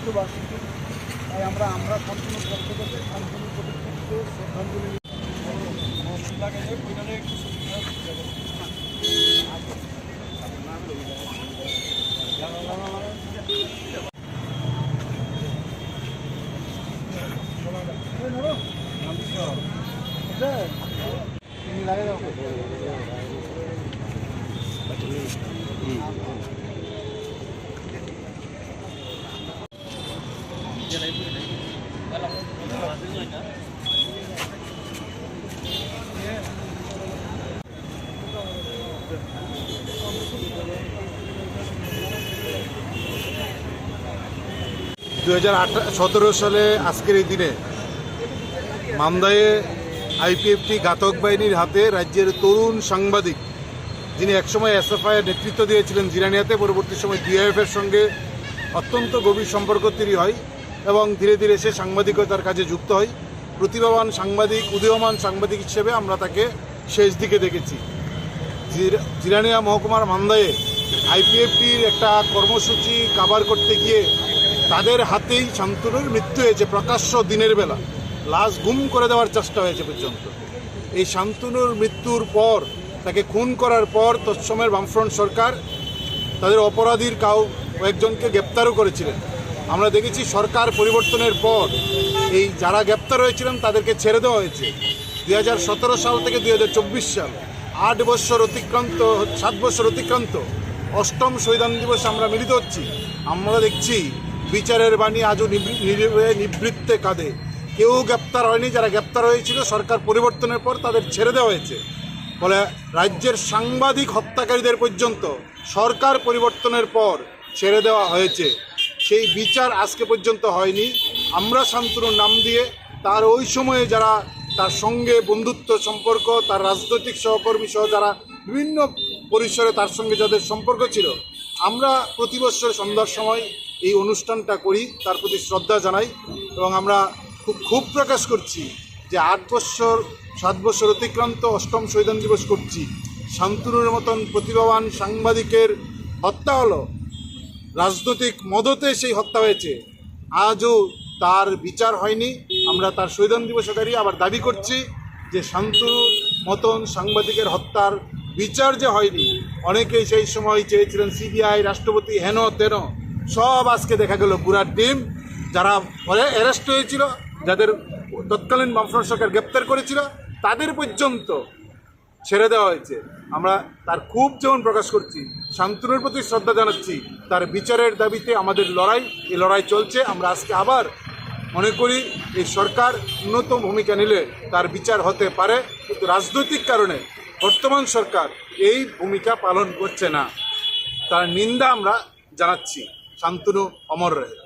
মৃত্যুবার্ষিকী, তাই আমরা সম্পূর্ণ পক্ষ থেকে শান্তনু প্রতিকৃতিতে শ্রদ্ধাঞ্জলি লাগে যাও। 2017 সালে আজকের এই দিনে মান্দায়ে আইপিএফটি ঘাতক বাহিনীর হাতে রাজ্যের তরুণ সাংবাদিক, যিনি একসময় এসএফআইয়ের নেতৃত্ব দিয়েছিলেন জিরানিয়াতে, পরবর্তী সময় ডিআইএফের সঙ্গে অত্যন্ত গভীর সম্পর্ক তৈরি হয় এবং ধীরে ধীরে সে সাংবাদিকতার কাজে যুক্ত হয়। প্রতিভাবান সাংবাদিক, উদীয়মান সাংবাদিক হিসেবে আমরা তাকে শেষ দিকে দেখেছি। জিরানিয়া মহকুমার মান্দায়ে আইপিএফটির একটা কর্মসূচি কাভার করতে গিয়ে তাদের হাতেই শান্তনুর মৃত্যু হয়েছে। প্রকাশ্য দিনের বেলা লাশ গুম করে দেওয়ার চেষ্টা হয়েছে পর্যন্ত। এই শান্তনুর মৃত্যুর পর, তাকে খুন করার পর তৎসময়ের বামফ্রন্ট সরকার তাদের অপরাধীর কয়েকজনকে গ্রেপ্তারও করেছিলেন। আমরা দেখেছি সরকার পরিবর্তনের পর এই যারা গ্রেপ্তার হয়েছিলেন তাদেরকে ছেড়ে দেওয়া হয়েছে। 2017 সাল থেকে 2024 সাল 8 বছর অতিক্রান্ত, 7 বছর অতিক্রান্ত, 8ম শহীদান দিবস আমরা মিলিত হচ্ছি। আমরা দেখছি বিচারের বাণী আজও নিবৃত্তে কাঁদে। কেউ গ্রেপ্তার হয়নি। যারা গ্রেপ্তার হয়েছিল সরকার পরিবর্তনের পর তাদের ছেড়ে দেওয়া হয়েছে। ফলে রাজ্যের সাংবাদিক হত্যাকারীদের পর্যন্ত সরকার পরিবর্তনের পর ছেড়ে দেওয়া হয়েছে। সেই বিচার আজকে পর্যন্ত হয়নি। আমরা শান্তনুর নাম দিয়ে তার ওই সময়ে যারা তার সঙ্গে বন্ধুত্ব সম্পর্ক, তার রাজনৈতিক সহকর্মী সহ যারা বিভিন্ন পরিসরে তার সঙ্গে যাদের সম্পর্ক ছিল, আমরা প্রতি বছর সন্ধ্যার সময় এই অনুষ্ঠানটা করি, তার প্রতি শ্রদ্ধা জানাই এবং আমরা খুব ক্ষোভ প্রকাশ করছি যে 7 বছর অতিক্রান্ত 8ম শহীদান দিবস করছি। শান্তনুর মতন প্রতিভাবান সাংবাদিকের হত্যা হলো, রাজনৈতিক মদতে সেই হত্যা হয়েছে, আজও তার বিচার হয়নি। আমরা তার শহীদান দিবসকারী আবার দাবি করছি যে শান্তনুর মতন সাংবাদিকের হত্যার বিচার যে হয়নি। অনেকেই সেই সময় চেয়েছিলেন সিবিআই, রাষ্ট্রপতি, হেন তেন, সব আজকে দেখা গেল পুরা টিম যারা অ্যারেস্ট হয়েছিল, যাদের তৎকালীন বামফ্রন্ট সরকার গ্রেপ্তার করেছিল, তাদের পর্যন্ত ছেড়ে দেওয়া হয়েছে। আমরা তার খুব যেমন প্রকাশ করছি, শান্তনুর প্রতি শ্রদ্ধা জানাচ্ছি, তার বিচারের দাবিতে আমাদের লড়াই, এই লড়াই চলছে। আমরা আজকে আবার মনে করি এই সরকার উন্নত ভূমিকা নিলে তার বিচার হতে পারে, কিন্তু রাজনৈতিক কারণে বর্তমান সরকার এই ভূমিকা পালন করছে না। তার নিন্দা আমরা জানাচ্ছি। শান্তনু অমর রহে।